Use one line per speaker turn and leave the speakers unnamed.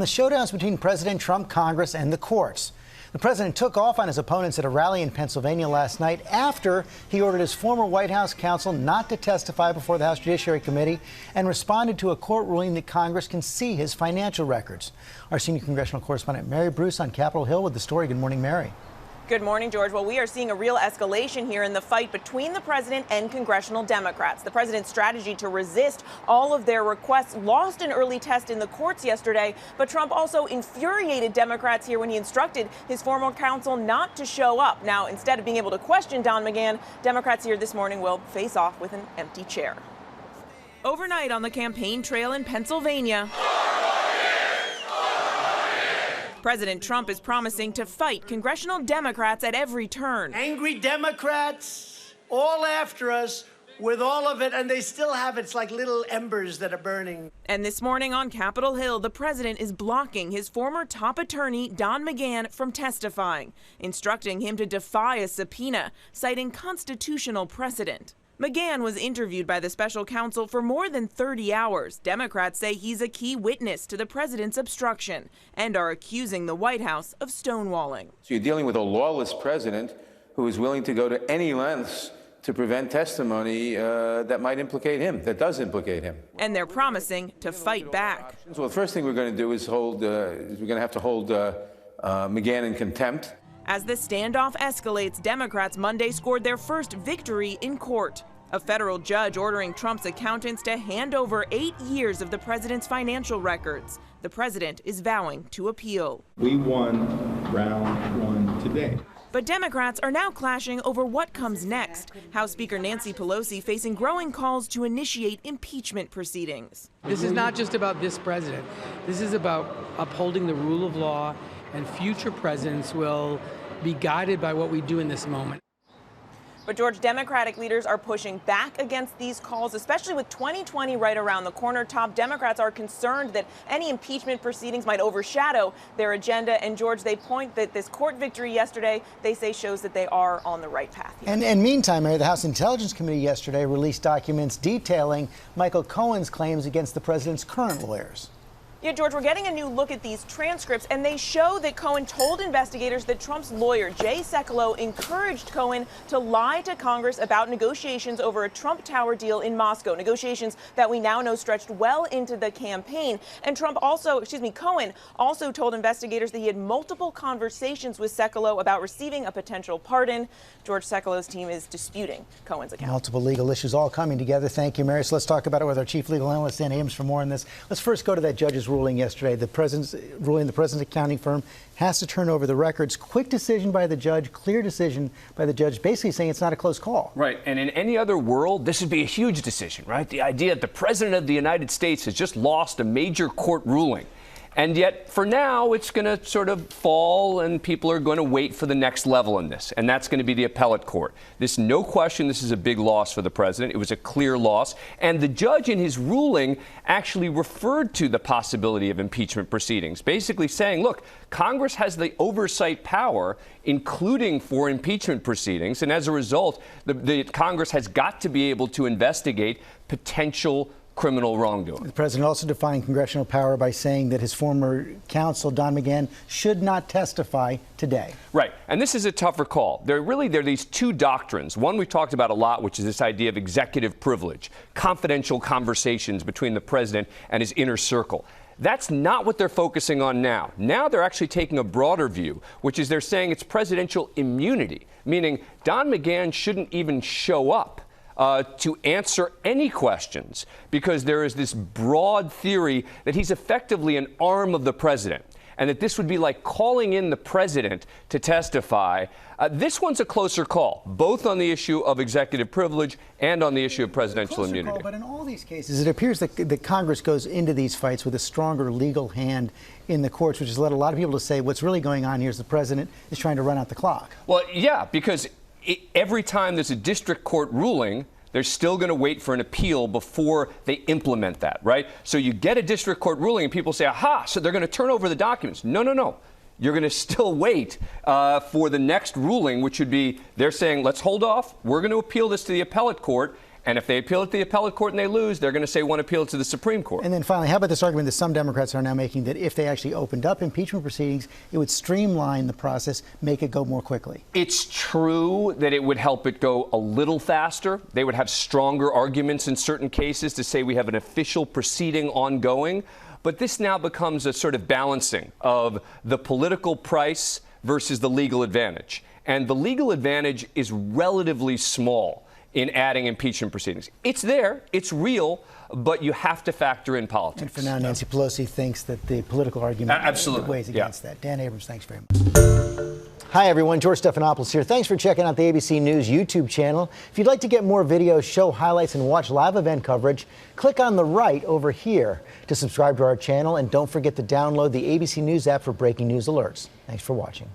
the showdowns between President Trump, Congress, and the courts. The president took off on his opponents at a rally in Pennsylvania last night after he ordered his former White House counsel not to testify before the House Judiciary Committee and responded to a court ruling that Congress can see his financial records. Our senior congressional correspondent Mary Bruce on Capitol Hill with the story. Good morning, Mary.
Good morning, George. Well, we are seeing a real escalation here in the fight between the president and congressional Democrats. The president's strategy to resist all of their requests lost an early test in the courts yesterday, but Trump also infuriated Democrats here when he instructed his former counsel not to show up. Now, instead of being able to question Don McGahn, Democrats here this morning will face off with an empty chair. Overnight on the campaign trail in Pennsylvania, President Trump is promising to fight congressional Democrats at every turn.
Angry Democrats all after us with all of it, and they still have it's like little embers that are burning.
And this morning on Capitol Hill, the president is blocking his former top attorney, Don McGahn, from testifying, instructing him to defy a subpoena, citing constitutional precedent. McGahn was interviewed by the special counsel for more than 30 hours. Democrats say he's a key witness to the president's obstruction and are accusing the White House of stonewalling.
So you're dealing with a lawless president who is willing to go to any lengths to prevent testimony that might implicate him, that does implicate him.
And they're promising to fight back.
Well, the first thing we're going to do is we're going to have to hold McGahn in contempt.
As the standoff escalates, Democrats Monday scored their first victory in court. A federal judge ordering Trump's accountants to hand over 8 years of the president's financial records. The president is vowing to appeal.
We won round one today.
But Democrats are now clashing over what comes next. House Speaker Nancy Pelosi facing growing calls to initiate impeachment proceedings.
This is not just about this president. This is about upholding the rule of law, and future presidents will be guided by what we do in this moment.
But, George, Democratic leaders are pushing back against these calls, especially with 2020 right around the corner. Top Democrats are concerned that any impeachment proceedings might overshadow their agenda. And, George, they point that this court victory yesterday, they say, shows that they are on the right path here.
And meantime, Mary, the House Intelligence Committee yesterday released documents detailing Michael Cohen's claims against the president's current lawyers.
Yeah, George, we're getting a new look at these transcripts, and they show that Cohen told investigators that Trump's lawyer, Jay Sekulow, encouraged Cohen to lie to Congress about negotiations over a Trump Tower deal in Moscow, negotiations that we now know stretched well into the campaign. And Cohen also told investigators that he had multiple conversations with Sekulow about receiving a potential pardon. George, Sekulow's team is disputing Cohen's account.
Multiple legal issues all coming together. Thank you, Mary. So let's talk about it with our chief legal analyst, Dan Abrams, for more on this. Let's first go to that judge's ruling yesterday. The president's accounting firm has to turn over the records. Quick decision by the judge, clear decision by the judge, basically saying it's not a close call.
Right. And in any other world, this would be a huge decision, right? The idea that the president of the United States has just lost a major court ruling. And yet, for now, it's going to sort of fall, and people are going to wait for the next level in this, and that's going to be the appellate court. This, no question, this is a big loss for the president. It was a clear loss, and the judge in his ruling actually referred to the possibility of impeachment proceedings, basically saying, look, Congress has the oversight power, including for impeachment proceedings, and as a result, the Congress has got to be able to investigate potential criminal wrongdoing.
The president also defined congressional power by saying that his former counsel, Don McGahn, should not testify today.
Right. And this is a tougher call. There are these two doctrines. One we've talked about a lot, which is this idea of executive privilege, confidential conversations between the president and his inner circle. That's not what they're focusing on now. Now they're actually taking a broader view, which is they're saying it's presidential immunity, meaning Don McGahn shouldn't even show up to answer any questions, because there is this broad theory that he's effectively an arm of the president, and that this would be like calling in the president to testify. This one's a closer call, both on the issue of executive privilege and on the issue of presidential immunity.
But in all these cases, it appears that Congress goes into these fights with a stronger legal hand in the courts, which has led a lot of people to say what's really going on here is the president is trying to run out the clock.
Well, yeah, because every time there's a district court ruling, they're still going to wait for an appeal before they implement that, right? So you get a district court ruling and people say, aha, so they're going to turn over the documents. No. You're going to still wait for the next ruling, which would be they're saying, let's hold off. We're going to appeal this to the appellate court. And if they appeal it to the appellate court and they lose, they're going to say one appeal to the Supreme Court.
And then finally, how about this argument that some Democrats are now making that if they actually opened up impeachment proceedings, it would streamline the process, make it go more quickly?
It's true that it would help it go a little faster. They would have stronger arguments in certain cases to say we have an official proceeding ongoing. But this now becomes a sort of balancing of the political price versus the legal advantage. And the legal advantage is relatively small in adding impeachment proceedings. It's there, it's real, but you have to factor in politics.
And for now, Nancy Pelosi thinks that the political argument
absolutely
weighs against that. Dan Abrams, thanks very much. Hi, everyone. George Stephanopoulos here. Thanks for checking out the ABC News YouTube channel. If you'd like to get more videos, show highlights, and watch live event coverage, click on the right over here to subscribe to our channel. And don't forget to download the ABC News app for breaking news alerts. Thanks for watching.